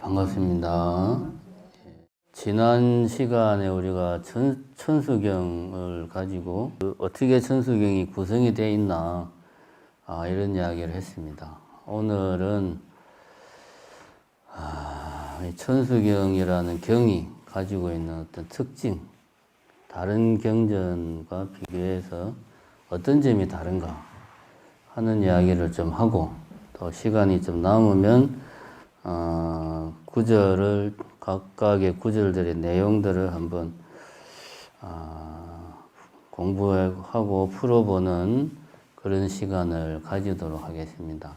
반갑습니다. 지난 시간에 우리가 천수경을 가지고 어떻게 천수경이 구성이 되어 있나 이런 이야기를 했습니다. 오늘은 이 천수경이라는 경이 가지고 있는 어떤 특징, 다른 경전과 비교해서 어떤 점이 다른가 하는 이야기를 좀 하고, 또 시간이 좀 남으면 구절을, 각각의 구절들의 내용들을 한번 공부하고 풀어보는 그런 시간을 가지도록 하겠습니다.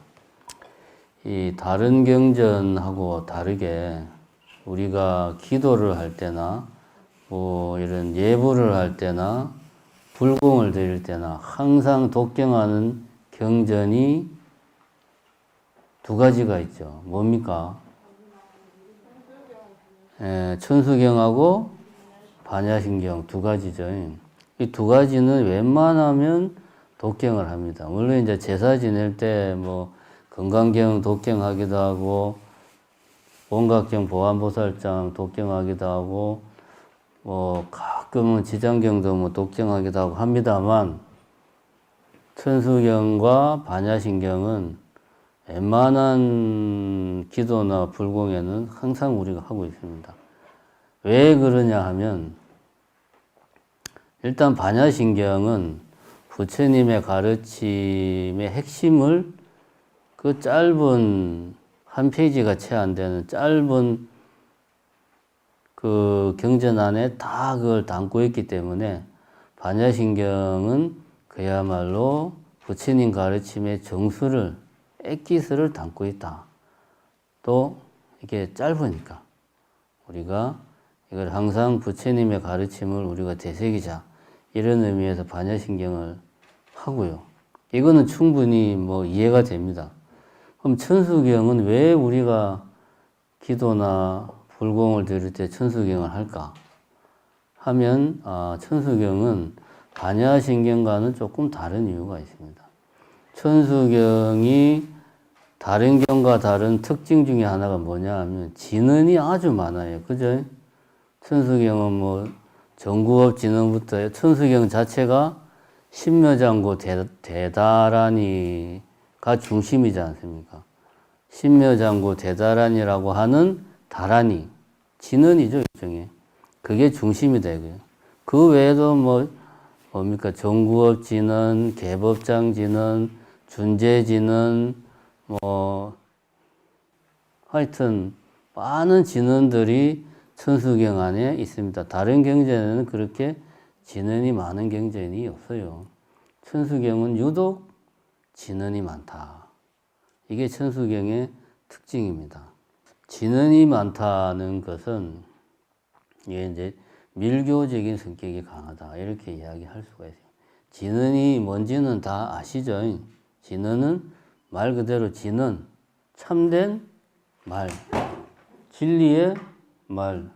이 다른 경전하고 다르게 우리가 기도를 할 때나 뭐 이런 예불을 할 때나 불공을 드릴 때나 항상 독경하는 경전이 두 가지가 있죠. 뭡니까? 천수경하고 반야신경 두 가지죠. 이 두 가지는 웬만하면 독경을 합니다. 물론 이제 제사 지낼 때 뭐 건강경 독경하기도 하고, 원각경 보안보살장 독경하기도 하고, 뭐 가끔은 지장경도 뭐 독경하기도 하고 합니다만, 천수경과 반야신경은 웬만한 기도나 불공에는 항상 우리가 하고 있습니다. 왜 그러냐 하면, 일단 반야신경은 부처님의 가르침의 핵심을 그 짧은 한 페이지가 채 안 되는 짧은 그 경전 안에 다 그걸 담고 있기 때문에 반야신경은 그야말로 부처님 가르침의 정수를, 액기스를 담고 있다. 또 이게 짧으니까 우리가 이걸 항상 부처님의 가르침을 우리가 되새기자, 이런 의미에서 반야신경을 하고요. 이거는 충분히 뭐 이해가 됩니다. 그럼 천수경은 왜 우리가 기도나 불공을 드릴 때 천수경을 할까 하면, 천수경은 반야신경과는 조금 다른 이유가 있습니다. 천수경이 다른 경과 다른 특징 중에 하나가 뭐냐 하면 진언이 아주 많아요. 그죠? 천수경은 뭐 정구업 진언부터, 천수경 자체가 신묘장구 대다라니가 중심이지 않습니까? 신묘장구 대다라니라고 하는 다라니, 진언이죠, 일종의. 그게 중심이 되고요. 그 외에도 뭡니까? 정구업 진언, 개법장 진언, 준재 진언, 하여튼 많은 진언들이 천수경 안에 있습니다. 다른 경전에는 그렇게 진언이 많은 경전이 없어요. 천수경은 유독 진언이 많다. 이게 천수경의 특징입니다. 진언이 많다는 것은 이게 이제 밀교적인 성격이 강하다, 이렇게 이야기할 수가 있어요. 진언이 뭔지는 다 아시죠? 진언은 말 그대로 진언, 참된 말, 진리의 말.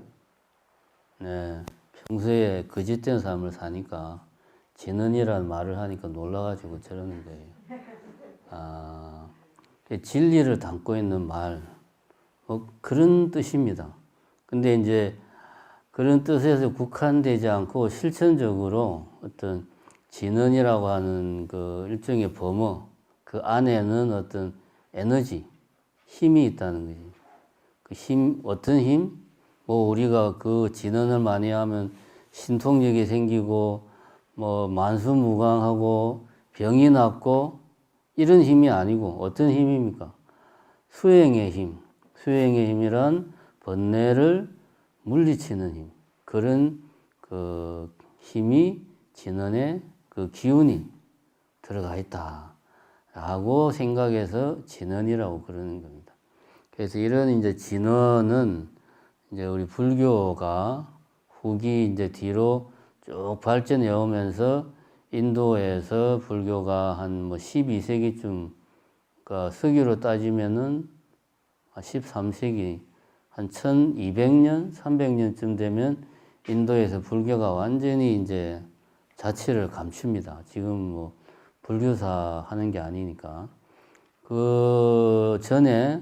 네, 평소에 거짓된 삶을 사니까 진언이라는 말을 하니까 놀라가지고 저러는 거예요. 진리를 담고 있는 말, 그런 뜻입니다. 근데 이제 그런 뜻에서 국한되지 않고 실천적으로 어떤 진언이라고 하는 그 일종의 범어, 그 안에는 어떤 에너지, 힘이 있다는 거지. 그 힘, 어떤 힘? 우리가 그 진언을 많이 하면 신통력이 생기고, 만수무강하고, 병이 낫고, 이런 힘이 아니고, 어떤 힘입니까? 수행의 힘. 수행의 힘이란 번뇌를 물리치는 힘. 그런 그 힘이 진언에 그 기운이 들어가 있다 라고 생각해서 진언이라고 그러는 겁니다. 그래서 이런 이제 진언은 이제 우리 불교가 후기 이제 뒤로 쭉 발전해 오면서 인도에서 불교가 한 12세기쯤, 그러니까 서기로 따지면은 13세기, 한 1200년, 300년쯤 되면 인도에서 불교가 완전히 이제 자취를 감춥니다. 지금 불교사 하는 게 아니니까. 그 전에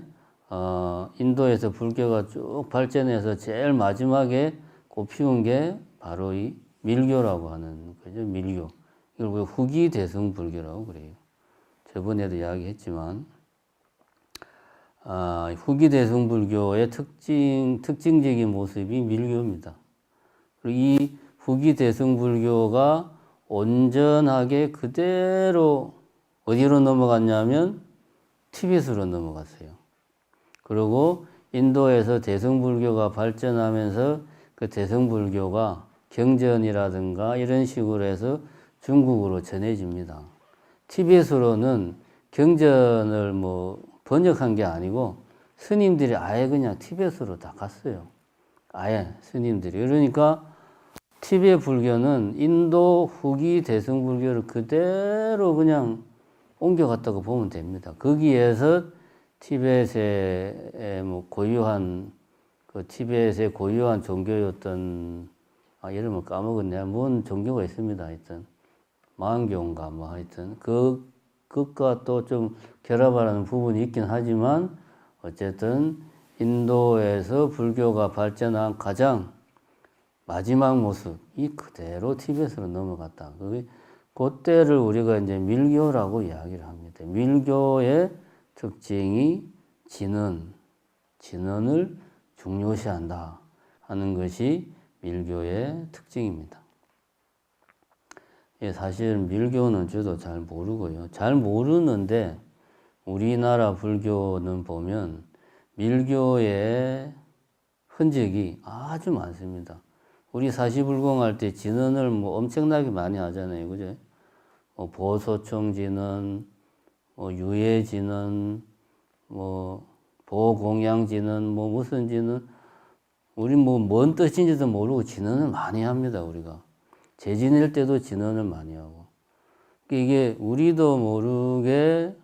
인도에서 불교가 쭉 발전해서 제일 마지막에 꽃피운 게 바로 이 밀교라고 하는 거죠. 밀교. 이걸 우리가 후기 대승 불교라고 그래요. 저번에도 이야기했지만, 후기 대승 불교의 특징적인 모습이 밀교입니다. 그리고 이 후기 대승 불교가 온전하게 그대로 어디로 넘어갔냐면 티베트로 넘어갔어요. 그리고 인도에서 대승불교가 발전하면서 그 대승불교가 경전이라든가 이런 식으로 해서 중국으로 전해집니다. 티베트로는 경전을 뭐 번역한 게 아니고 스님들이 아예 그냥 티베트로 다 갔어요. 아예 스님들이. 그러니까 티베트 불교는 인도 후기 대승불교를 그대로 그냥 옮겨갔다고 보면 됩니다. 거기에서 티베트의 뭐 고유한 그 티베트의 고유한 종교였던 이름을 까먹었네. 뭔 종교가 있습니다. 하여튼 만교인가 뭐 하여튼 그것과 또 좀 결합하는 부분이 있긴 하지만 어쨌든 인도에서 불교가 발전한 가장 마지막 모습이 그대로 티베트로 넘어갔다. 그때를 우리가 이제 밀교라고 이야기를 합니다. 밀교의 특징이 진언을 중요시한다 하는 것이 밀교의 특징입니다. 사실 밀교는 저도 잘 모르고요. 잘 모르는데 우리나라 불교는 보면 밀교의 흔적이 아주 많습니다. 우리 사시불공할 때 진언을 뭐 엄청나게 많이 하잖아요. 그죠? 뭐 보소총 진언, 뭐 유예 진언, 뭐 보공양 진언, 뭐 무슨 진언, 우리 뭐 뭔 뜻인지도 모르고 진언을 많이 합니다. 우리가 제 지낼 때도 진언을 많이 하고, 이게 우리도 모르게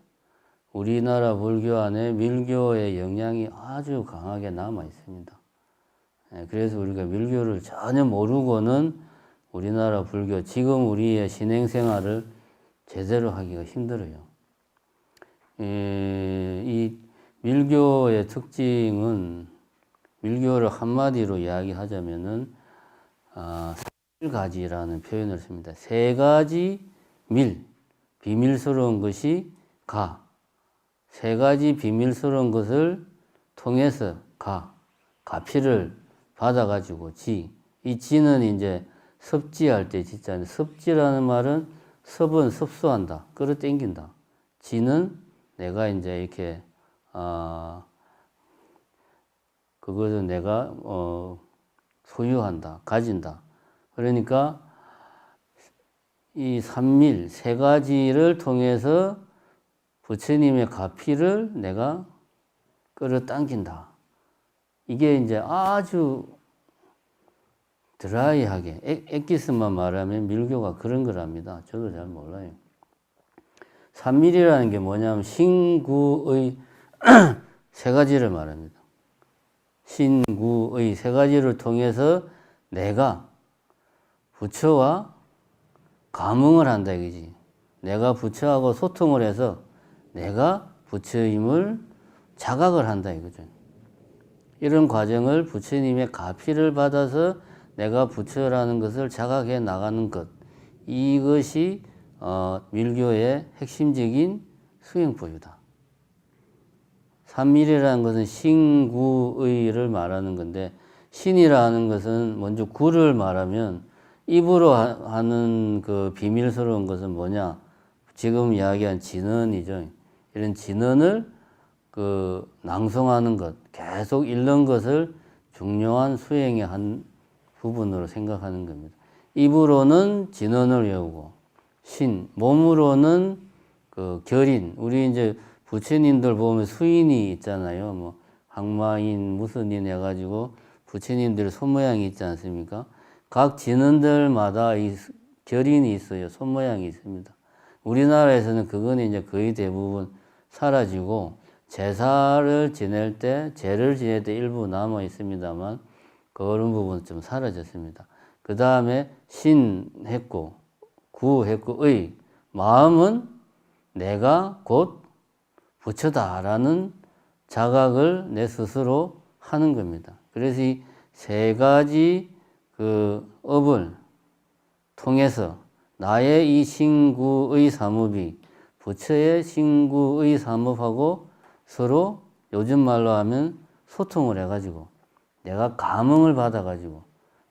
우리나라 불교 안에 밀교의 영향이 아주 강하게 남아 있습니다. 그래서 우리가 밀교를 전혀 모르고는 우리나라 불교, 지금 우리의 신행생활을 제대로 하기가 힘들어요. 이 밀교의 특징은, 밀교를 한마디로 이야기하자면은 세 가지라는 표현을 씁니다. 세 가지 비밀스러운 것이 세 가지 비밀스러운 것을 통해서 가피를 받아가지고 이 지는 이제 섭지할 때 지잖아요. 섭지라는 말은 섭은 섭수한다, 끌어당긴다. 지는 내가 이제 이렇게 그것을 내가 소유한다, 가진다. 그러니까 이 삼밀 세 가지를 통해서 부처님의 가피를 내가 끌어당긴다. 이게 이제 아주 드라이하게 엑기스만 말하면 밀교가 그런 거랍니다. 저도 잘 몰라요. 삼밀이라는 게 뭐냐면 신구의 세 가지를 말합니다. 신구의 세 가지를 통해서 내가 부처와 감응을 한다 이거지. 내가 부처하고 소통을 해서 내가 부처임을 자각을 한다 이거죠. 이런 과정을 부처님의 가피를 받아서 내가 부처라는 것을 자각해 나가는 것, 이것이 밀교의 핵심적인 수행법이다. 삼밀이라는 것은 신구의를 말하는 건데, 신이라는 것은 먼저 구를 말하면 입으로 하는 그 비밀스러운 것은 뭐냐? 지금 이야기한 진언이죠. 이런 진언을 낭송하는 것, 계속 읽는 것을 중요한 수행의 한 부분으로 생각하는 겁니다. 입으로는 진언을 외우고, 몸으로는 결인, 우리 이제 부처님들 보면 수인이 있잖아요. 뭐 항마인, 무슨인 해가지고 부처님들 손모양이 있지 않습니까? 각 진언들마다 이 결인이 있어요. 손모양이 있습니다. 우리나라에서는 그건 이제 거의 대부분 사라지고, 제사를 지낼 때, 제를 지낼 때 일부 남아 있습니다만 그런 부분은 좀 사라졌습니다. 그 다음에 신 했고, 구 했고, 마음은 내가 곧 부처다라는 자각을 내 스스로 하는 겁니다. 그래서 이 세 가지 그 업을 통해서 나의 이 신구의 삼업이 부처의 신구의 삼업하고 서로 요즘 말로 하면 소통을 해가지고 내가 감흥을 받아가지고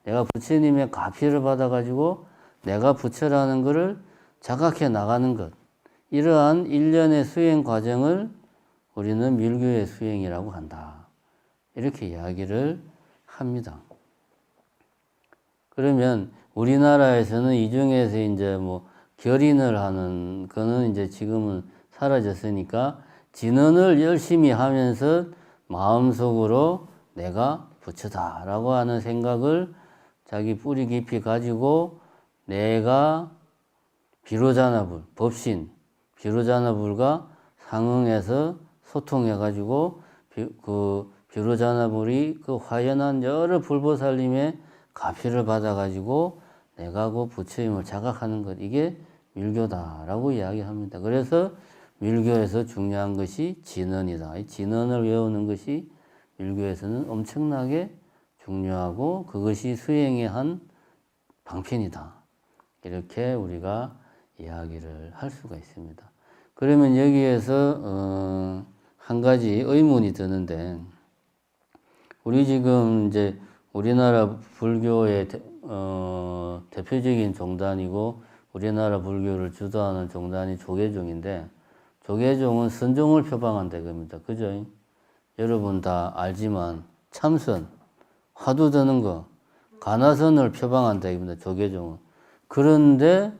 내가 부처님의 가피를 받아가지고 내가 부처라는 것을 자각해 나가는 것, 이러한 일련의 수행 과정을 우리는 밀교의 수행이라고 한다. 이렇게 이야기를 합니다. 그러면 우리나라에서는 이 중에서 이제 뭐 결인을 하는 거는 이제 지금은 사라졌으니까 진언을 열심히 하면서 마음속으로 내가 부처다라고 하는 생각을 자기 뿌리 깊이 가지고 내가 비로자나불, 법신, 비로자나불과 상응해서 소통해가지고 그 비로자나불이 그 화연한 여러 불보살님의 가피를 받아가지고 내가 그 부처임을 자각하는 것, 이게 밀교다라고 이야기합니다. 그래서 밀교에서 중요한 것이 진언이다. 이 진언을 외우는 것이 밀교에서는 엄청나게 중요하고 그것이 수행의 한 방편이다. 이렇게 우리가 이야기를 할 수가 있습니다. 그러면 여기에서 한 가지 의문이 드는데, 우리 지금 이제 우리나라 불교의 대표적인 종단이고 우리나라 불교를 주도하는 종단이 조계종인데, 조계종은 선종을 표방한다 겁니다. 그죠? 여러분 다 알지만 참선, 화두 드는 거, 가나선을 표방한다 겁니다. 조계종은. 그런데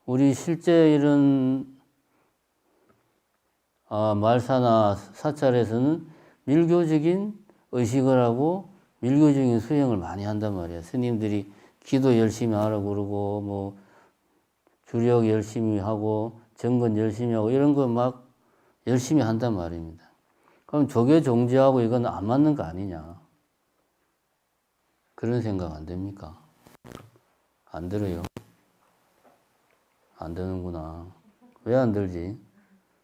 우리 실제 이런 말사나 사찰에서는 밀교적인 의식을 하고 밀교적인 수행을 많이 한단 말이에요. 스님들이 기도 열심히 하라고 그러고 뭐 주력 열심히 하고 정건 열심히 하고 이런 거 막 열심히 한단 말입니다. 그럼 조계 종지하고 이건 안 맞는 거 아니냐, 그런 생각 안 됩니까? 안 들어요? 안 드는구나. 왜 안 들지?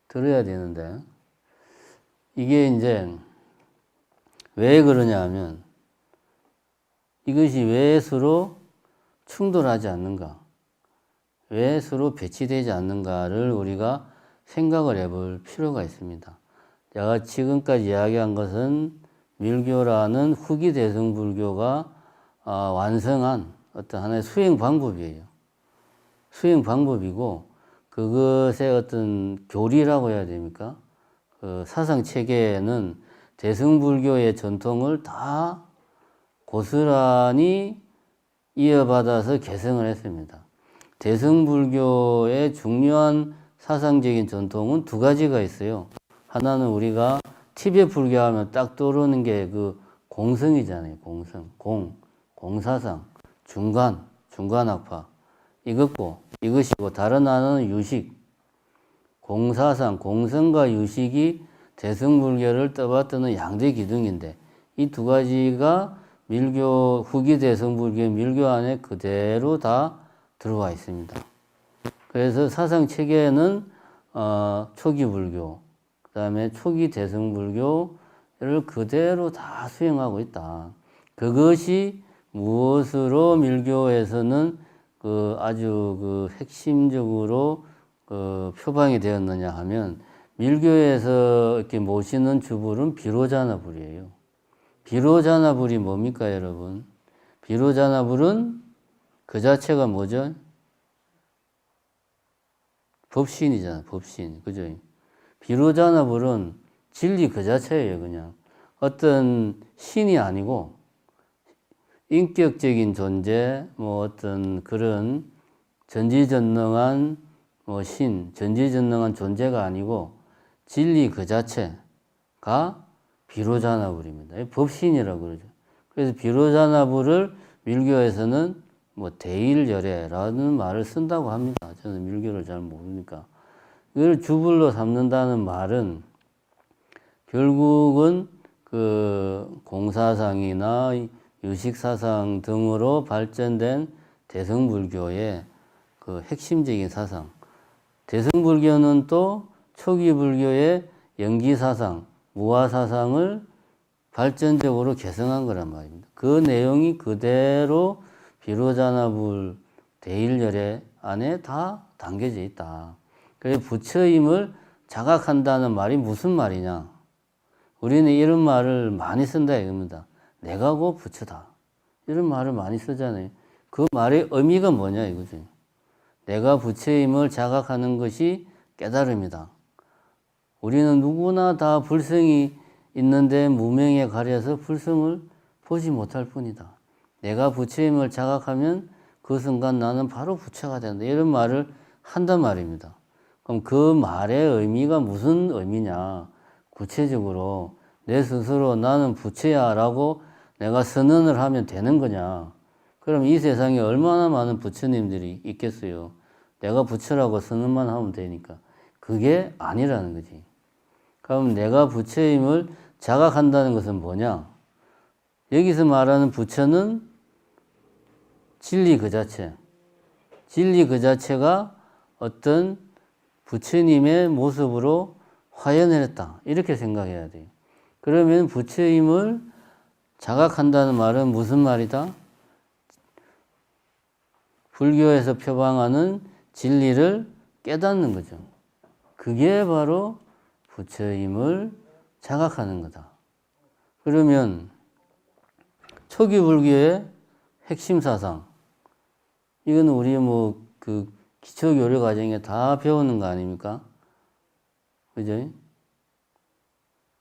들어야 되는데. 이게 이제 왜 그러냐 하면 이것이 왜 서로 충돌하지 않는가, 왜 서로 배치되지 않는가를 우리가 생각을 해볼 필요가 있습니다. 제가 지금까지 이야기한 것은 밀교라는 후기 대승불교가 완성한 어떤 하나의 수행 방법이에요. 수행 방법이고 그것의 어떤 교리라고 해야 됩니까? 그 사상 체계에는 대승불교의 전통을 다 고스란히 이어받아서 개성을 했습니다. 대승불교의 중요한 사상적인 전통은 두 가지가 있어요. 하나는 우리가 티베트 불교하면 딱 떠오르는 게 그 공성이잖아요. 공성, 공사상, 중간학파. 이것이고 다른 하나는 유식. 공사상, 공성과 유식이 대승불교를 떠받드는 양대 기둥인데 이 두 가지가 밀교, 후기 대승불교 밀교 안에 그대로 다 들어와 있습니다. 그래서 사상 체계에는 초기 불교, 그 다음에 초기 대승불교를 그대로 다 수행하고 있다. 그것이 무엇으로 밀교에서는 아주 핵심적으로 표방이 되었느냐 하면, 밀교에서 이렇게 모시는 주불은 비로자나불이에요. 비로자나불이 뭡니까, 여러분? 비로자나불은 그 자체가 뭐죠? 법신이잖아, 법신. 그죠? 비로자나불은 진리 그 자체예요, 그냥. 어떤 신이 아니고, 인격적인 존재, 뭐 어떤 그런 전지전능한 전지전능한 존재가 아니고, 진리 그 자체가 비로자나불입니다. 법신이라고 그러죠. 그래서 비로자나불을 밀교에서는 대일열애라는 말을 쓴다고 합니다. 저는 밀교를 잘 모르니까. 이걸 주불로 삼는다는 말은 결국은 그 공사상이나 유식사상 등으로 발전된 대승불교의 그 핵심적인 사상. 대승불교는 또 초기 불교의 연기사상, 무아사상을 발전적으로 개성한 거란 말입니다. 그 내용이 그대로 비로자나불 대일열애 안에 다 담겨져 있다. 그래서 부처임을 자각한다는 말이 무슨 말이냐? 우리는 이런 말을 많이 쓴다 이겁니다. 내가 곧 부처다. 이런 말을 많이 쓰잖아요. 그 말의 의미가 뭐냐 이거지. 내가 부처임을 자각하는 것이 깨달음이다. 우리는 누구나 다 불성이 있는데 무명에 가려서 불성을 보지 못할 뿐이다. 내가 부처임을 자각하면 그 순간 나는 바로 부처가 된다. 이런 말을 한단 말입니다. 그럼 그 말의 의미가 무슨 의미냐? 구체적으로 내 스스로 나는 부처야 라고 내가 선언을 하면 되는 거냐? 그럼 이 세상에 얼마나 많은 부처님들이 있겠어요? 내가 부처라고 선언만 하면 되니까. 그게 아니라는 거지. 그럼 내가 부처임을 자각한다는 것은 뭐냐? 여기서 말하는 부처는 진리 그 자체. 진리 그 자체가 어떤 부처님의 모습으로 화연했다. 이렇게 생각해야 돼요. 그러면 부처임을 자각한다는 말은 무슨 말이다? 불교에서 표방하는 진리를 깨닫는 거죠. 그게 바로 부처임을 자각하는 거다. 그러면 초기 불교의 핵심 사상, 이건 우리 그 기초 교류 과정에 다 배우는 거 아닙니까? 그죠?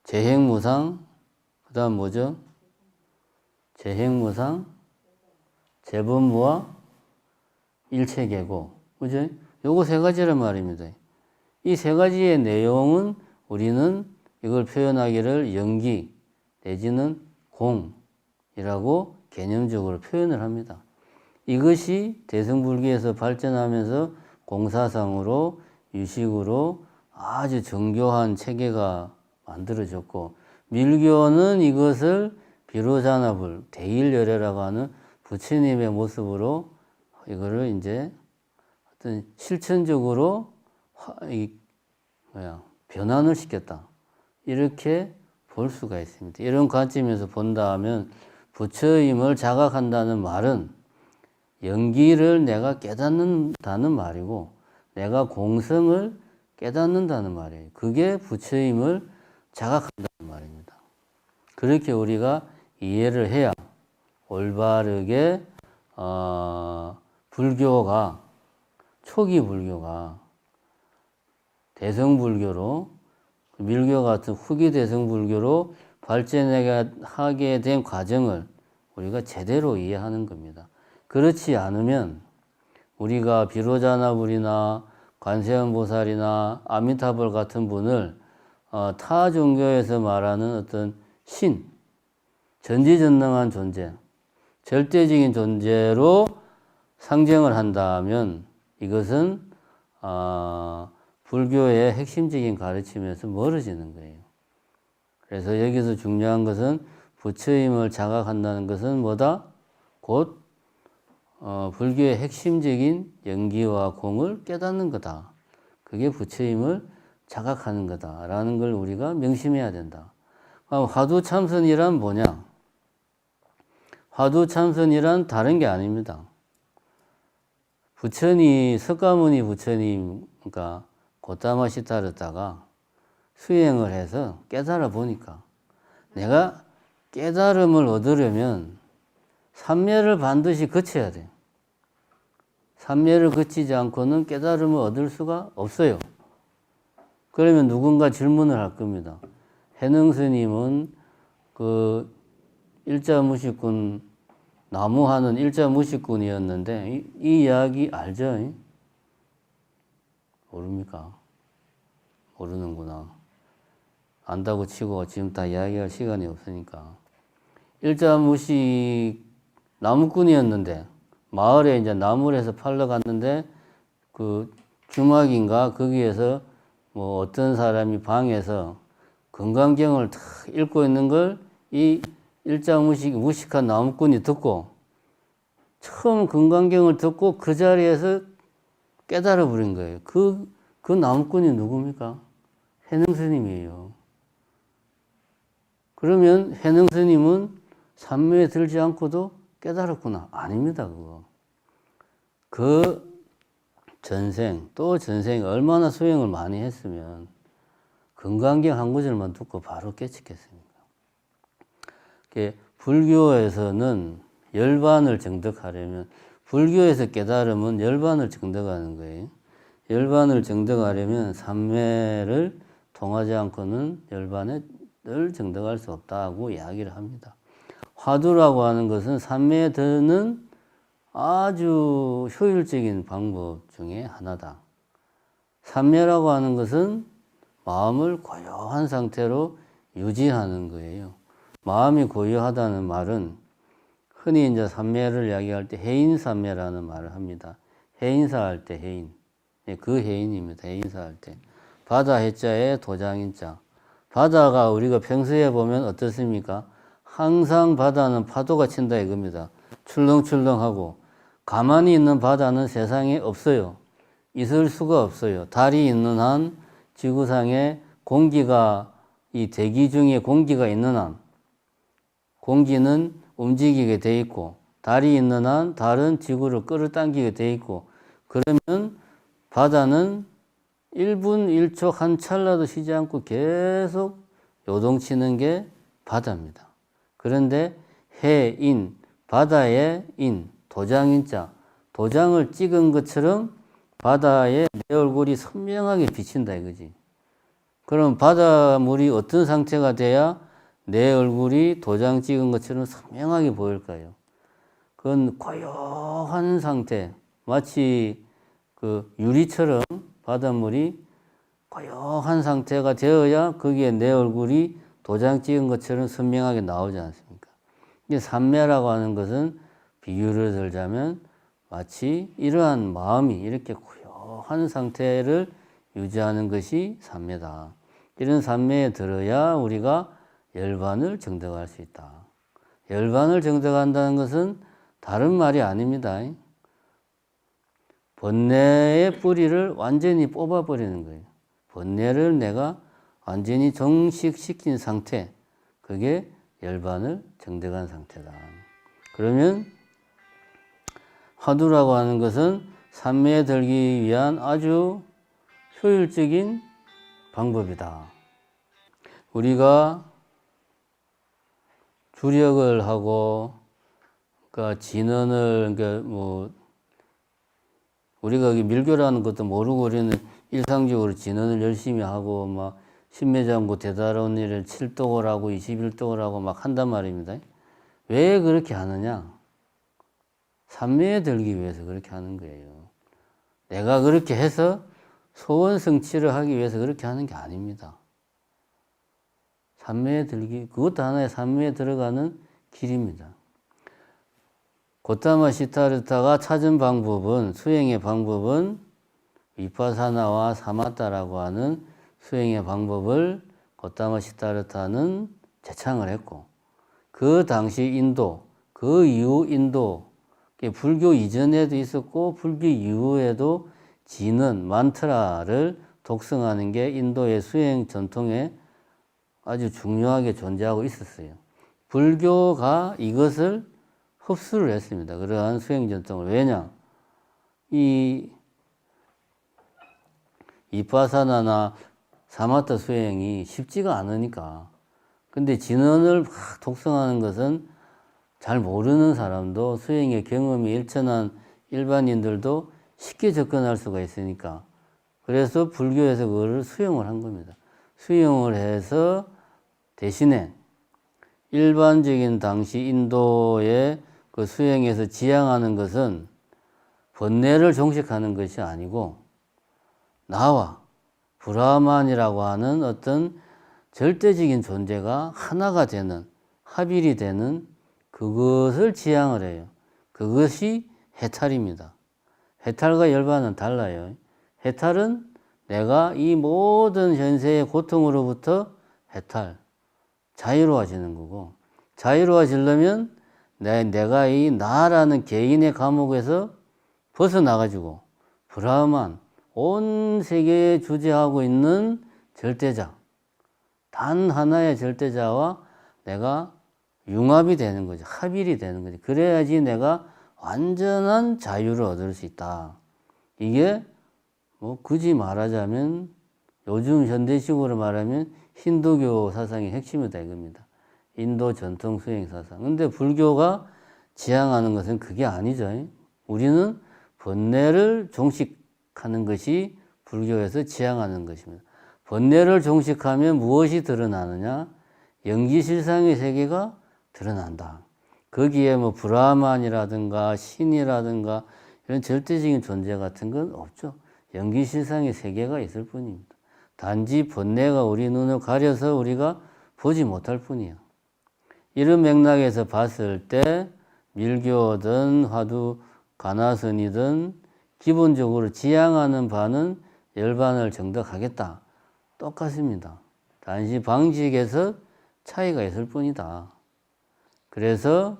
재행무상, 그 다음 뭐죠? 재행무상, 재범무와 일체계고, 그죠? 요거 세 가지란 말입니다. 이 세 가지의 내용은 우리는 이걸 표현하기를 연기 내지는 공이라고 개념적으로 표현을 합니다. 이것이 대승불교에서 발전하면서 공사상으로 유식으로 아주 정교한 체계가 만들어졌고, 밀교는 이것을 비로자나불 대일열애라고 하는 부처님의 모습으로 이거를 이제 어떤 실천적으로 변환을 시켰다. 이렇게 볼 수가 있습니다. 이런 관점에서 본다면 부처임을 자각한다는 말은 연기를 내가 깨닫는다는 말이고 내가 공성을 깨닫는다는 말이에요. 그게 부처임을 자각한다는 말입니다. 그렇게 우리가 이해를 해야 올바르게 불교가 초기 불교가 대성불교로 밀교 같은 후기 대성불교로 발전하게 된 과정을 우리가 제대로 이해하는 겁니다. 그렇지 않으면 우리가 비로자나불이나 관세음보살이나 아미타불 같은 분을 타 종교에서 말하는 어떤 신, 전지전능한 존재, 절대적인 존재로 상정을 한다면 이것은 불교의 핵심적인 가르침에서 멀어지는 거예요. 그래서 여기서 중요한 것은 부처임을 자각한다는 것은 뭐다? 곧 불교의 핵심적인 연기와 공을 깨닫는 거다. 그게 부처임을 자각하는 거다라는 걸 우리가 명심해야 된다. 화두참선이란 뭐냐? 화두참선이란 다른 게 아닙니다. 부처님, 석가모니 부처님, 그러니까 고타마 시타르타가 수행을 해서 깨달아 보니까 내가 깨달음을 얻으려면 삼매를 반드시 거쳐야 돼요. 삼매를 거치지 않고는 깨달음을 얻을 수가 없어요. 그러면 누군가 질문을 할 겁니다. 해능 스님은 그 일자무식군, 나무하는 일자무식군이었는데 이 이야기 알죠? 모릅니까? 모르는구나. 안다고 치고 지금 다 이야기할 시간이 없으니까. 일자무식 나무꾼이었는데 마을에 이제 나무를 해서 팔러 갔는데 그 주막인가 거기에서 뭐 어떤 사람이 방에서 건강경을 탁 읽고 있는 걸 이 무식한 나무꾼이 듣고 처음 건강경을 듣고 그 자리에서 깨달아 버린 거예요. 그 나무꾼이 누굽니까? 해능 스님이에요. 그러면 해능 스님은 산매에 들지 않고도 깨달았구나. 아닙니다, 그거. 그 전생, 또 전생에 얼마나 수행을 많이 했으면 금강경 한 구절만 듣고 바로 깨닫겠습니까? 불교에서는 열반을 정득하려면, 불교에서 깨달으면 열반을 정득하는 거예요. 열반을 정득하려면 삼매를 통하지 않고는 열반을 정득할 수 없다고 이야기를 합니다. 화두라고 하는 것은 삼매에 드는 아주 효율적인 방법 중에 하나다. 삼매라고 하는 것은 마음을 고요한 상태로 유지하는 거예요. 마음이 고요하다는 말은 흔히 이제 삼매를 이야기할 때 해인삼매라는 말을 합니다. 해인사 할 때 해인. 그 해인입니다. 해인사 할 때. 바다 해자에 도장인자. 바다가 우리가 평소에 보면 어떻습니까? 항상 바다는 파도가 친다 이겁니다. 출렁출렁하고. 가만히 있는 바다는 세상에 없어요. 있을 수가 없어요. 달이 있는 한, 지구상에 공기가, 이 대기 중에 공기가 있는 한, 공기는 움직이게 돼 있고, 달이 있는 한, 달은 지구를 끌어당기게 돼 있고, 그러면 바다는 1분 1초 한 찰나도 쉬지 않고 계속 요동치는 게 바다입니다. 그런데 해인, 바다의 인, 도장인자, 도장을 찍은 것처럼 바다에 내 얼굴이 선명하게 비친다 이거지. 그럼 바닷물이 어떤 상태가 돼야 내 얼굴이 도장 찍은 것처럼 선명하게 보일까요? 그건 고요한 상태, 마치 그 유리처럼 바닷물이 고요한 상태가 되어야 거기에 내 얼굴이 도장 찍은 것처럼 선명하게 나오지 않습니까? 이게 삼매라고 하는 것은 비유를 들자면 마치 이러한 마음이 이렇게 고요한 상태를 유지하는 것이 삼매다. 이런 삼매에 들어야 우리가 열반을 정득할 수 있다. 열반을 정득한다는 것은 다른 말이 아닙니다. 번뇌의 뿌리를 완전히 뽑아버리는 거예요. 번뇌를 내가 완전히 정식시킨 상태, 그게 열반을 정득한 상태다. 그러면 화두라고 하는 것은 삼매에 들기 위한 아주 효율적인 방법이다. 우리가 주력을 하고, 그러니까 진언을, 그러니까 우리가 밀교라는 것도 모르고 우리는 일상적으로 진언을 열심히 하고, 막, 신매장구 대다로운 일을 7독을 하고 21독을 하고 막 한단 말입니다. 왜 그렇게 하느냐? 삼매에 들기 위해서 그렇게 하는 거예요. 내가 그렇게 해서 소원 성취를 하기 위해서 그렇게 하는 게 아닙니다. 삼매에 들기, 그것도 하나의 삼매에 들어가는 길입니다. 고타마 시타르타가 찾은 방법은, 수행의 방법은 위파사나와 사마타라고 하는 수행의 방법을 고타마 시타르타는 제창을 했고, 그 당시 인도, 그 이후 인도, 불교 이전에도 있었고 불교 이후에도 진언, 만트라를 독성하는 게 인도의 수행 전통에 아주 중요하게 존재하고 있었어요. 불교가 이것을 흡수를 했습니다. 그러한 수행 전통을. 왜냐? 이 이파사나나 사마타 수행이 쉽지가 않으니까. 근데 진언을 막 독성하는 것은 잘 모르는 사람도, 수행의 경험이 일천한 일반인들도 쉽게 접근할 수가 있으니까. 그래서 불교에서 그거를 수용을 한 겁니다. 수용을 해서 대신에 일반적인 당시 인도의 그 수행에서 지향하는 것은 번뇌를 종식하는 것이 아니고 나와 브라만이라고 하는 어떤 절대적인 존재가 하나가 되는, 합일이 되는 그것을 지향을 해요. 그것이 해탈입니다. 해탈과 열반은 달라요. 해탈은 내가 이 모든 현세의 고통으로부터 해탈, 자유로워지는 거고, 자유로워지려면 내가 이 나라는 개인의 감옥에서 벗어나가지고 브라만, 온 세계에 주재하고 있는 절대자, 단 하나의 절대자와 내가 융합이 되는 거죠. 합일이 되는 거죠. 그래야지 내가 완전한 자유를 얻을 수 있다. 이게 뭐 굳이 말하자면 요즘 현대식으로 말하면 힌두교 사상의 핵심이다 이겁니다. 인도 전통 수행 사상. 근데 불교가 지향하는 것은 그게 아니죠. 우리는 번뇌를 종식하는 것이 불교에서 지향하는 것입니다. 번뇌를 종식하면 무엇이 드러나느냐? 영지실상의 세계가 드러난다. 거기에 뭐 브라만이라든가 신이라든가 이런 절대적인 존재 같은 건 없죠. 영지실상의 세계가 있을 뿐입니다. 단지 번뇌가 우리 눈을 가려서 우리가 보지 못할 뿐이에요. 이런 맥락에서 봤을 때 밀교든 화두 가나선이든 기본적으로 지향하는 바는 열반을 정덕하겠다. 똑같습니다. 단지 방식에서 차이가 있을 뿐이다. 그래서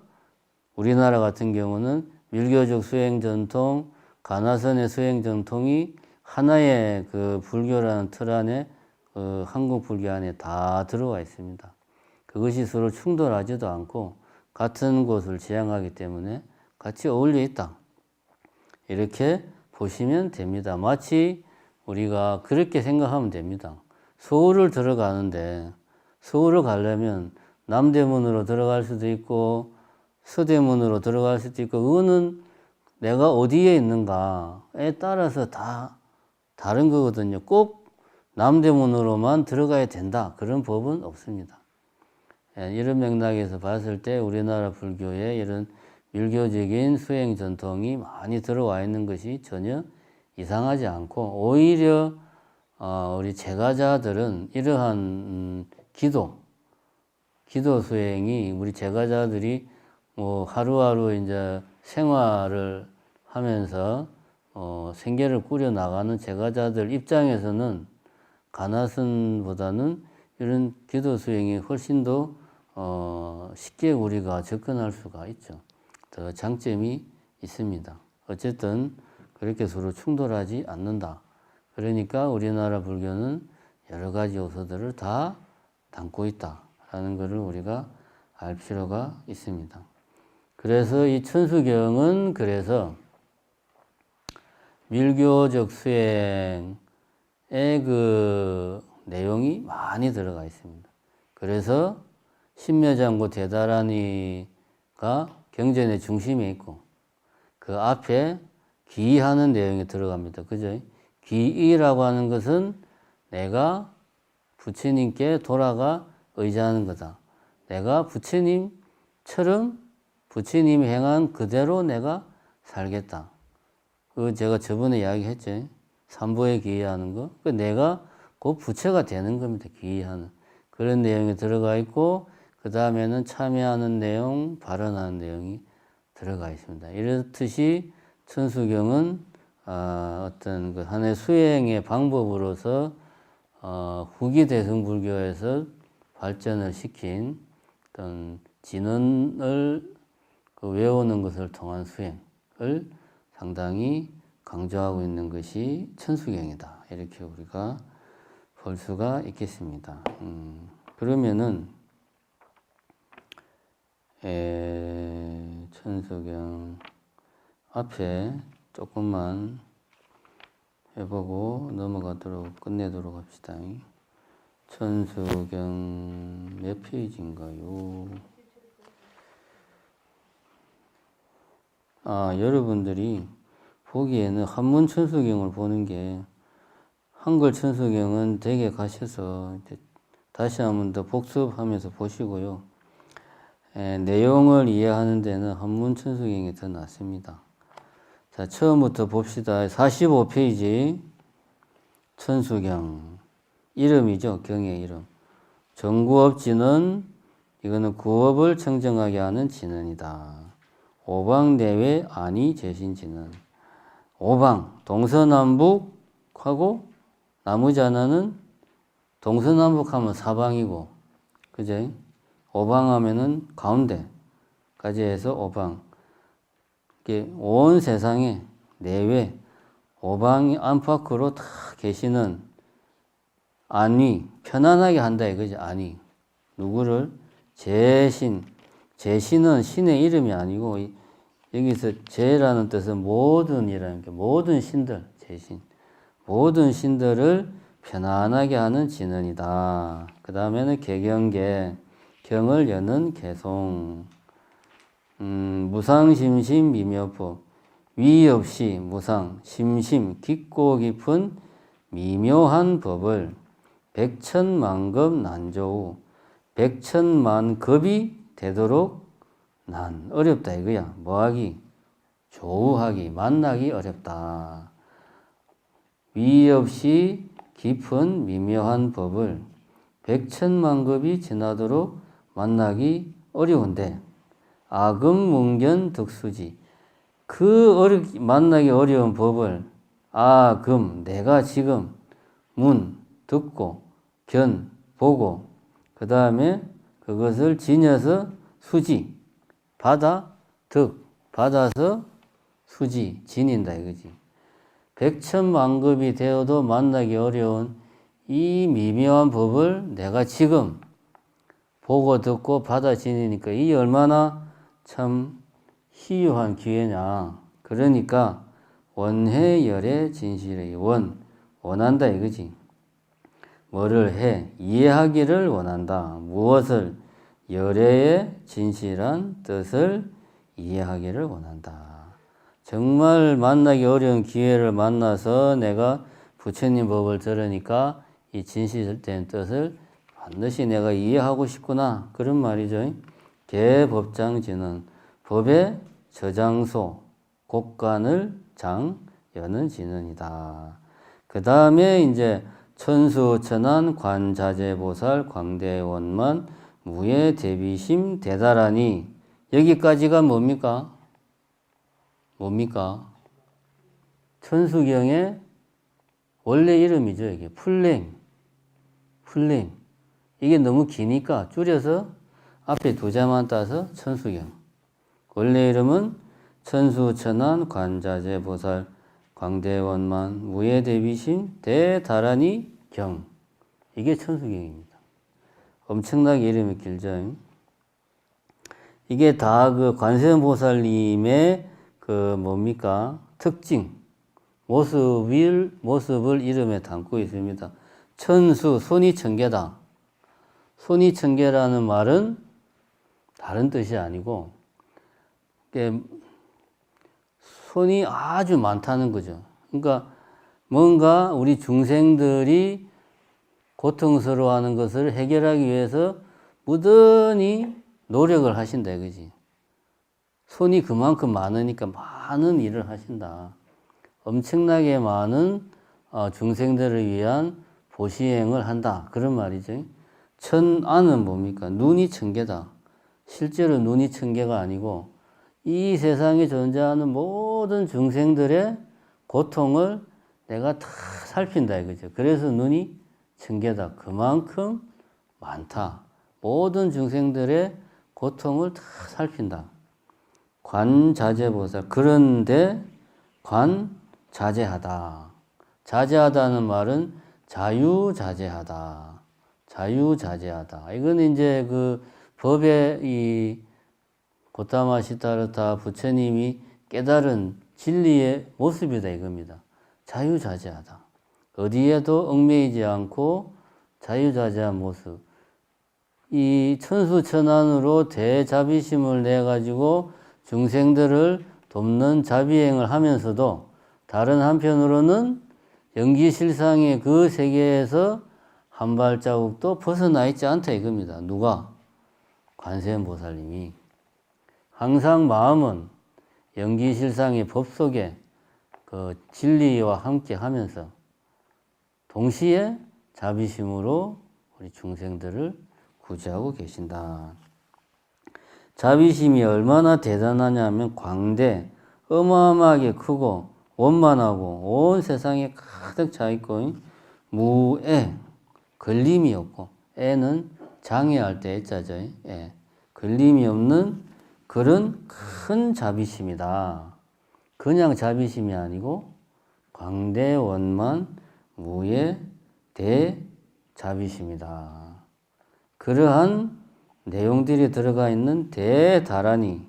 우리나라 같은 경우는 밀교적 수행 전통, 가나선의 수행 전통이 하나의 그 불교라는 틀 안에 한국 불교 안에 다 들어와 있습니다. 그것이 서로 충돌하지도 않고 같은 곳을 지향하기 때문에 같이 어울려 있다. 이렇게 보시면 됩니다. 마치 우리가 그렇게 생각하면 됩니다. 서울을 들어가는데 서울을 가려면 남대문으로 들어갈 수도 있고 서대문으로 들어갈 수도 있고 그거는 내가 어디에 있는가에 따라서 다 다른 거거든요. 꼭 남대문으로만 들어가야 된다. 그런 법은 없습니다. 이런 맥락에서 봤을 때 우리나라 불교에 이런 밀교적인 수행 전통이 많이 들어와 있는 것이 전혀 이상하지 않고 오히려 우리 제가자들은 이러한 기도 수행이 우리 제가자들이 뭐 하루하루 이제 생활을 하면서 생계를 꾸려 나가는 제가자들 입장에서는 가나선보다는 이런 기도 수행이 훨씬 더 쉽게 우리가 접근할 수가 있죠. 더 장점이 있습니다. 어쨌든 그렇게 서로 충돌하지 않는다. 그러니까 우리나라 불교는 여러 가지 요소들을 다 담고 있다라는 것을 우리가 알 필요가 있습니다. 그래서 이 천수경은 그래서 밀교적 수행의 그 내용이 많이 들어가 있습니다. 그래서 신묘장구 대다라니가 경전의 중심에 있고 그 앞에 기하는 내용이 들어갑니다. 그죠? 기이라고 하는 것은 내가 부처님께 돌아가 의지하는 거다. 내가 부처님처럼 부처님이 행한 그대로 내가 살겠다. 그 제가 저번에 이야기했죠. 삼보에 기이하는 거. 그 내가 그 부처가 되는 겁니다. 기이하는. 그런 내용이 들어가 있고 그 다음에는 참여하는 내용, 발언하는 내용이 들어가 있습니다. 이렇듯이 천수경은 어떤 그 하나의 수행의 방법으로서 후기 대승불교에서 발전을 시킨 어떤 진언을 그 외우는 것을 통한 수행을 상당히 강조하고 있는 것이 천수경이다. 이렇게 우리가 볼 수가 있겠습니다. 그러면은 천수경 앞에 조금만 해보고 끝내도록 합시다. 천수경 몇 페이지인가요? 여러분들이 보기에는 한문 천수경을 보는 게 한글 천수경은 댁에 가셔서 다시 한번 더 복습하면서 보시고요. 내용을 이해하는 데는 한문 천수경이 더 낫습니다. 자, 처음부터 봅시다. 45페이지 천수경 이름이죠. 경의 이름. 정구업진은 이거는 구업을 청정하게 하는 진언이다. 오방 내외 아니 제신진언. 오방 동서남북하고 나머지 하나는 동서남북하면 사방이고 그죠? 오방하면은 가운데까지 해서 오방. 온 세상에 내외 오방 안팎으로 다 계시는 안위 편안하게 한다 이거지. 안위 누구를 제신. 제신은 신의 이름이 아니고 여기서 제라는 뜻은 모든이라는 게 모든 신들, 제신. 모든 신들을 편안하게 하는 진언이다. 그 다음에는 개경계. 경을 여는 개송. 무상심심 미묘법. 위 없이 무상, 심심, 깊고 깊은 미묘한 법을 백천만급 난조우. 백천만급이 되도록 난 어렵다 이거야. 뭐하기? 조우하기, 만나기 어렵다. 위 없이 깊은 미묘한 법을 백천만급이 지나도록 만나기 어려운데 아금문견 득수지. 만나기 어려운 법을 내가 지금 문, 듣고 견, 보고 그 다음에 그것을 지녀서 수지, 받아서 수지, 지닌다 이거지. 백천만급이 되어도 만나기 어려운 이 미묘한 법을 내가 지금 보고 듣고 받아 지니니까 이 얼마나 참 희유한 기회냐. 그러니까 원해열의 진실의 원한다 이거지. 뭐를 해? 이해하기를 원한다. 무엇을? 열애의 진실한 뜻을 이해하기를 원한다. 정말 만나기 어려운 기회를 만나서 내가 부처님 법을 들으니까 이 진실된 뜻을 반드시 내가 이해하고 싶구나. 그런 말이죠. 개법장지는 법의 저장소, 곳간을 여는 진언이다. 그 다음에 이제 천수천안 관자재보살 광대원만 무예 대비심 대다라니 여기까지가 뭡니까? 천수경의 원래 이름이죠. 이게 풀네임. 이게 너무 기니까 줄여서 앞에 두 자만 따서 천수경. 원래 이름은 천수천안 관자재보살 광대원만 무예대비심 대다라니 경. 이게 천수경입니다. 엄청나게 이름이 길죠. 이게 다 그 관세음보살님의 특징, 모습을 이름에 담고 있습니다. 천수, 손이 천개다. 손이 천개라는 말은 다른 뜻이 아니고, 손이 아주 많다는 거죠. 그러니까 뭔가 우리 중생들이 고통스러워하는 것을 해결하기 위해서 무던히 노력을 하신다 이거지. 손이 그만큼 많으니까 많은 일을 하신다. 엄청나게 많은 중생들을 위한 보시행을 한다. 그런 말이죠. 천안은 뭡니까? 눈이 천개다. 실제로 눈이 천개가 아니고 이 세상에 존재하는 모든 중생들의 고통을 내가 다 살핀다 이거죠. 그래서 눈이 천개다. 그만큼 많다. 모든 중생들의 고통을 다 살핀다. 관자재보살. 그런데 관자재하다. 자재하다는 말은 자유자재하다. 이거는 이제 그 법의 이 고타마 시타르타 부처님이 깨달은 진리의 모습이다 이겁니다. 자유자재하다. 어디에도 얽매이지 않고 자유자재한 모습. 이 천수천안으로 대자비심을 내가지고 중생들을 돕는 자비행을 하면서도 다른 한편으로는 연기실상의 그 세계에서 한 발자국도 벗어나 있지 않다 이겁니다. 누가? 관세음보살님이. 항상 마음은 연기실상의 법 속에 그 진리와 함께 하면서 동시에 자비심으로 우리 중생들을 구제하고 계신다. 자비심이 얼마나 대단하냐 하면 광대, 어마어마하게 크고 원만하고 온 세상에 가득 차 있고 무애, 걸림이 없고 애는 장애할 때 애자죠. 애. 걸림이 없는 그런 큰 자비심이다. 그냥 자비심이 아니고 광대원만 무예 대자비심이다. 그러한 내용들이 들어가 있는 대다란이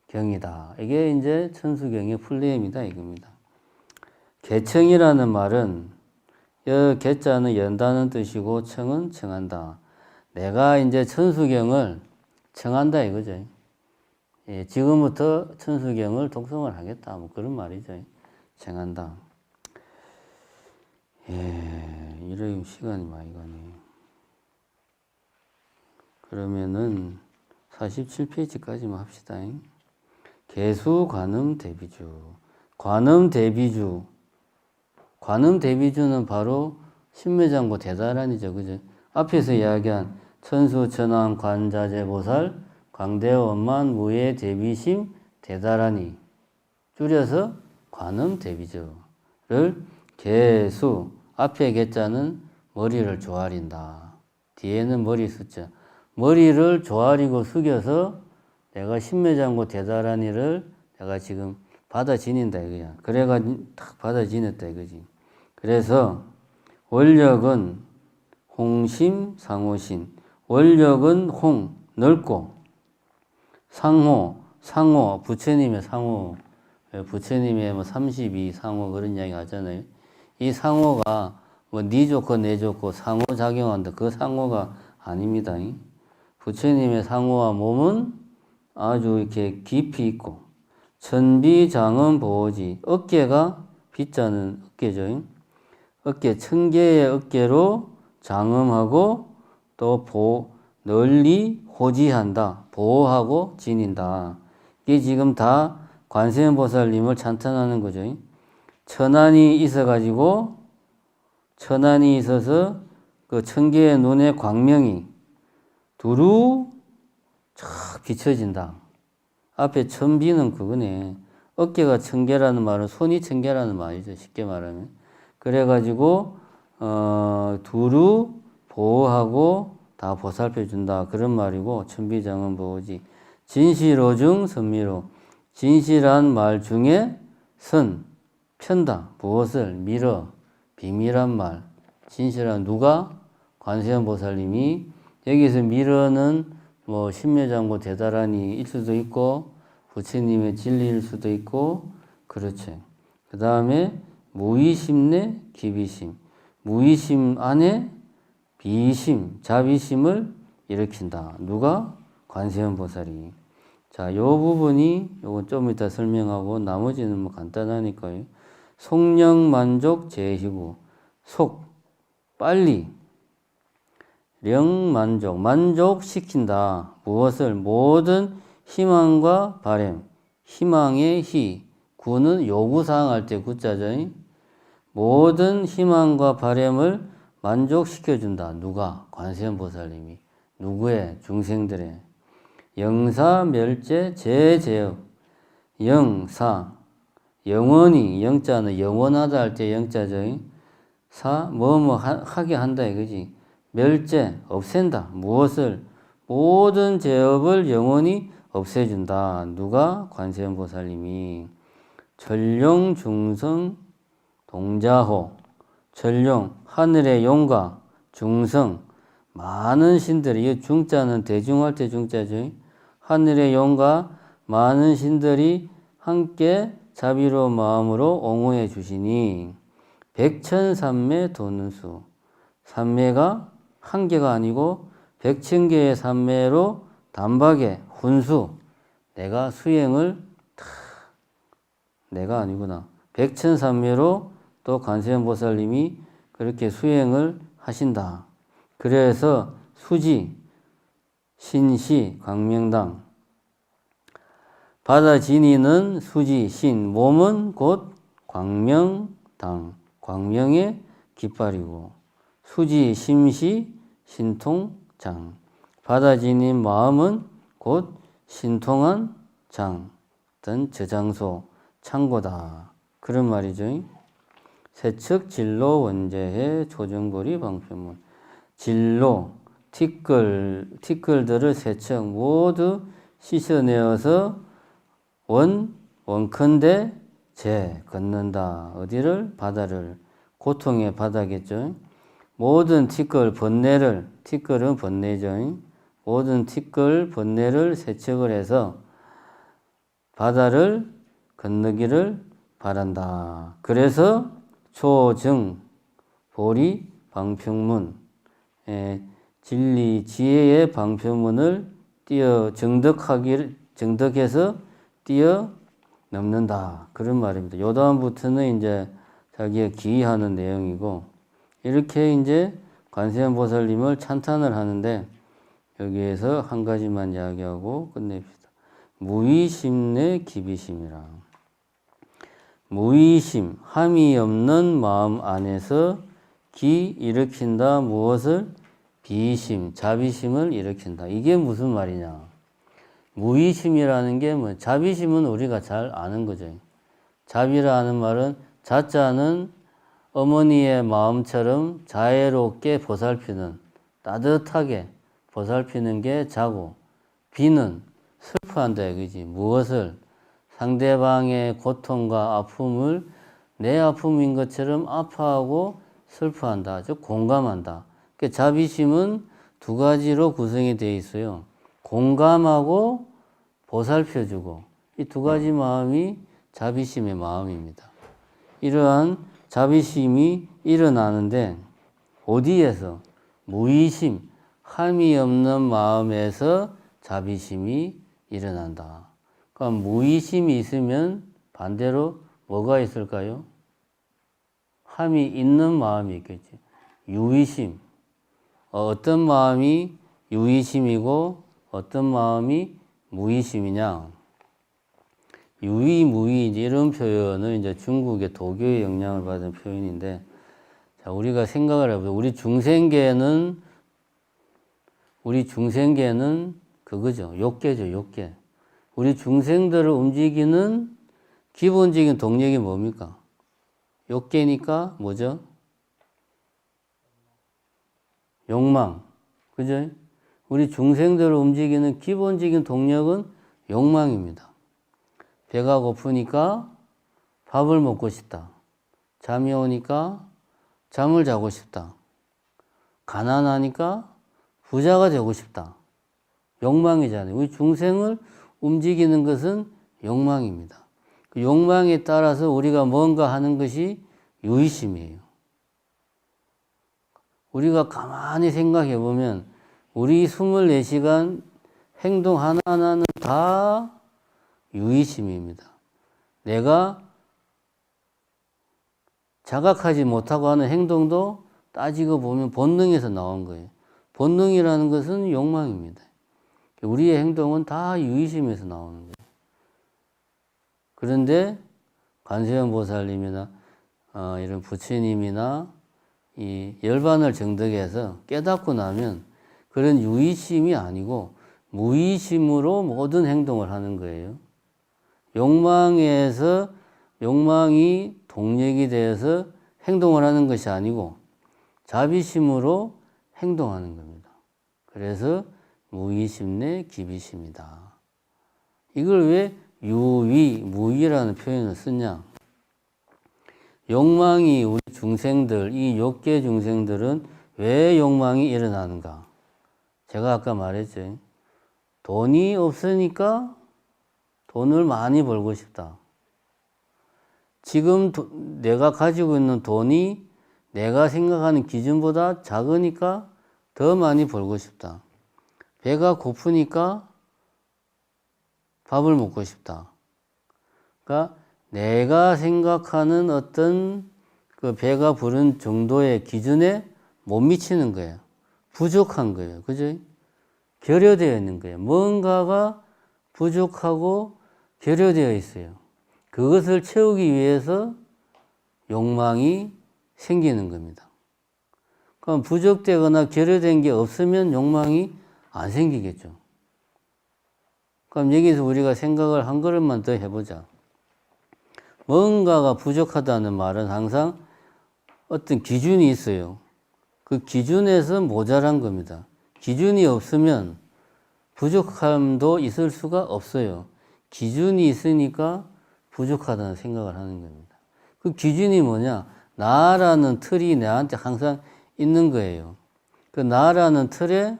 경이다. 이게 이제 천수경의 플레임이다 이겁니다. 개청이라는 말은 개자는 연다는 뜻이고 청은 청한다. 내가 이제 천수경을 청한다 이거죠. 예, 지금부터 천수경을 독송을 하겠다. 뭐 그런 말이죠. 청한다. 예, 이러면 시간이 많이 가네. 그러면은 47페이지까지만 합시다. 개수, 관음, 대비주. 관음, 대비주. 관음, 대비주는 바로 신묘장구 대다란이죠. 그죠? 앞에서 이야기한 천수, 천왕, 관자재, 보살, 광대, 원만, 무예, 대비심, 대다란이. 줄여서 관음, 대비주를 개수. 앞에 개자는 머리를 조아린다. 뒤에는 머리 숫자. 머리를 조아리고 숙여서 내가 신묘장구 대다란이를 내가 지금 받아 지닌다 이거야. 그래가지고 탁 받아 지냈다 이거지. 그래서 원력은 홍심, 상호심. 원력은 홍, 넓고, 상호, 부처님의 상호, 부처님의 뭐 32 상호 그런 이야기 하잖아요. 이 상호가 뭐 니 좋고 내 좋고 상호작용한다. 그 상호가 아닙니다. 부처님의 상호와 몸은 아주 이렇게 깊이 있고, 천비장은 보호지. 어깨가 비자는 어깨죠. 어깨, 천개의 어깨로 장음하고 또 널리 호지한다. 보호하고 지닌다. 이게 지금 다 관세음보살님을 찬탄하는 거죠. 천안이 있어가지고, 천안이 있어서 그 천개의 눈의 광명이 두루 쫙 비춰진다. 앞에 천비는 그거네. 어깨가 천개라는 말은 손이 천개라는 말이죠. 쉽게 말하면. 그래가지고 두루 보호하고 다 보살펴준다. 그런 말이고 천비장은 보호지. 진실오중 선미로. 진실한 말 중에 선, 편다. 무엇을? 밀어. 비밀한 말. 진실한 누가? 관세음보살님이 여기서 밀어는 뭐 신묘장구 대다란이일 수도 있고 부처님의 진리일 수도 있고 그렇죠. 그 다음에 무의심 내 기비심. 무의심 안에 비심, 자비심을 일으킨다. 누가? 관세음보살이. 자, 요 부분이 요건 좀 이따 설명하고 나머지는 뭐 간단하니까요. 속령만족 제희구. 속, 빨리. 령만족, 만족시킨다. 무엇을? 모든 희망과 바램. 희망의 희. 구는 요구사항 할 때 구자죠. 모든 희망과 바램을 만족시켜준다. 누가? 관세음보살님이. 누구의? 중생들의. 영사, 멸제, 제제업. 영사. 영원히, 영자는 영원하다 할 때 영자죠. 사, 하게 한다 이거지. 멸제, 없앤다. 무엇을? 모든 죄업을 영원히 없애준다. 누가? 관세음보살님이. 전룡, 중성, 동자호. 전룡, 하늘의 용과 중성, 많은 신들이, 이 중자는 대중할 때 중자죠. 하늘의 용과 많은 신들이 함께 자비로운 마음으로 옹호해 주시니 백천삼매 도는 수. 삼매가 한 개가 아니고 백천개의 삼매로 단박에 훈수. 내가 수행을 내가 아니구나. 백천삼매로 또 관세음보살님이 그렇게 수행을 하신다. 그래서 수지, 신시, 광명당. 바다 지니는 수지, 신, 몸은 곧 광명당. 광명의 깃발이고 수지, 심시, 신통장. 바다 지닌 마음은 곧 신통한 장, 어떤 저장소, 창고다. 그런 말이죠. 세척, 진로, 원재해, 조정고리, 방편문. 진로, 티끌들을 세척 모두 씻어내어서 원컨대 재, 걷는다. 어디를? 바다를. 고통의 바다겠죠. 모든 티끌, 번뇌를, 티끌은 번뇌죠. 모든 티끌, 번뇌를 세척을 해서 바다를 건너기를 바란다. 그래서 초증, 보리, 방평문, 진리, 지혜의 방평문을 정덕해서 뛰어넘는다. 그런 말입니다. 요 다음부터는 이제 자기가 기이하는 내용이고, 이렇게 이제 관세음 보살님을 찬탄을 하는데, 여기에서 한 가지만 이야기하고 끝냅시다. 무의심내 기비심이라. 무의심, 함이 없는 마음 안에서 일으킨다. 무엇을? 비심, 자비심을 일으킨다. 이게 무슨 말이냐? 무의심이라는 게 뭐, 자비심은 우리가 잘 아는 거죠. 자비라는 말은, 자자는 어머니의 마음처럼 자애롭게 보살피는, 따뜻하게 보살피는 게 자고, 비는 슬퍼한다 이거지. 무엇을? 상대방의 고통과 아픔을 내 아픔인 것처럼 아파하고 슬퍼한다. 즉 공감한다. 그러니까 자비심은 두 가지로 구성이 되어 있어요. 공감하고 보살펴주고, 이 두 가지 마음이 자비심의 마음입니다. 이러한 자비심이 일어나는데 어디에서? 무의심, 함이 없는 마음에서 자비심이 일어난다. 그럼 무의심이 있으면 반대로 뭐가 있을까요? 함이 있는 마음이 있겠지. 유의심. 어떤 마음이 유의심이고 어떤 마음이 무의심이냐? 유의, 무의 이런 표현은 이제 중국의 도교의 영향을 받은 표현인데, 자, 우리가 생각을 해보자. 우리 중생계는 그거죠. 욕계죠, 욕계. 우리 중생들을 움직이는 기본적인 동력이 뭡니까? 욕계니까 뭐죠? 욕망. 그죠? 우리 중생들을 움직이는 기본적인 동력은 욕망입니다. 배가 고프니까 밥을 먹고 싶다. 잠이 오니까 잠을 자고 싶다. 가난하니까 부자가 되고 싶다. 욕망이잖아요. 우리 중생을 움직이는 것은 욕망입니다. 그 욕망에 따라서 우리가 뭔가 하는 것이 유의심이에요. 우리가 가만히 생각해 보면 우리 24시간 행동 하나하나는 다 유의심입니다. 내가 자각하지 못하고 하는 행동도 따지고 보면 본능에서 나온 거예요. 본능이라는 것은 욕망입니다. 우리의 행동은 다 유의심에서 나오는 거예요. 그런데 관세음 보살님이나 이런 부처님이나 이 열반을 정득해서 깨닫고 나면 그런 유의심이 아니고 무의심으로 모든 행동을 하는 거예요. 욕망이 동력이 되어서 행동을 하는 것이 아니고 자비심으로 행동하는 겁니다. 그래서 무의심 내 기비심이다. 이걸 왜 유의, 무의라는 표현을 쓰냐? 욕망이 우리 중생들, 이 욕계 중생들은 왜 욕망이 일어나는가? 제가 아까 말했죠. 돈이 없으니까 돈을 많이 벌고 싶다. 지금 내가 가지고 있는 돈이 내가 생각하는 기준보다 작으니까 더 많이 벌고 싶다. 배가 고프니까 밥을 먹고 싶다. 그러니까 내가 생각하는 어떤 그 배가 부른 정도의 기준에 못 미치는 거예요. 부족한 거예요. 그죠? 결여되어 있는 거예요. 뭔가가 부족하고 결여되어 있어요. 그것을 채우기 위해서 욕망이 생기는 겁니다. 그럼 부족되거나 결여된 게 없으면 욕망이 안 생기겠죠. 그럼 여기서 우리가 생각을 한 걸음만 더 해보자. 뭔가가 부족하다는 말은 항상 어떤 기준이 있어요. 그 기준에서 모자란 겁니다. 기준이 없으면 부족함도 있을 수가 없어요. 기준이 있으니까 부족하다는 생각을 하는 겁니다. 그 기준이 뭐냐? 나라는 틀이 내한테 항상 있는 거예요. 그 나라는 틀에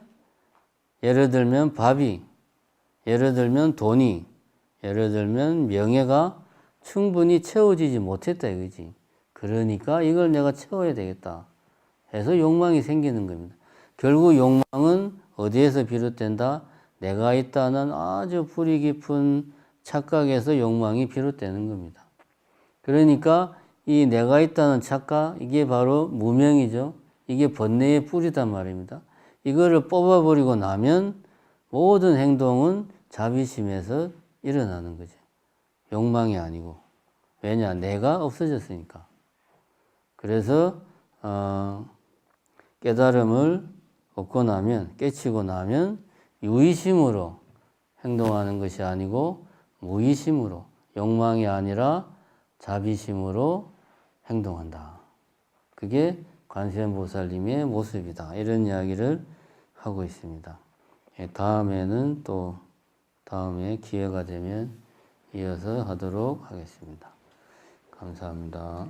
예를 들면 밥이, 예를 들면 돈이, 예를 들면 명예가 충분히 채워지지 못했다 이거지. 그러니까 이걸 내가 채워야 되겠다 해서 욕망이 생기는 겁니다. 결국 욕망은 어디에서 비롯된다? 내가 있다는 아주 뿌리 깊은 착각에서 욕망이 비롯되는 겁니다. 그러니까 이 내가 있다는 착각, 이게 바로 무명이죠. 이게 번뇌의 뿌리단 말입니다. 이거를 뽑아버리고 나면 모든 행동은 자비심에서 일어나는 거죠. 욕망이 아니고. 왜냐? 내가 없어졌으니까. 그래서 깨달음을 얻고 나면, 깨치고 나면 유의심으로 행동하는 것이 아니고 무의심으로, 욕망이 아니라 자비심으로 행동한다. 그게 관세음보살님의 모습이다. 이런 이야기를 하고 있습니다. 다음에는 또 다음에 기회가 되면 이어서 하도록 하겠습니다. 감사합니다.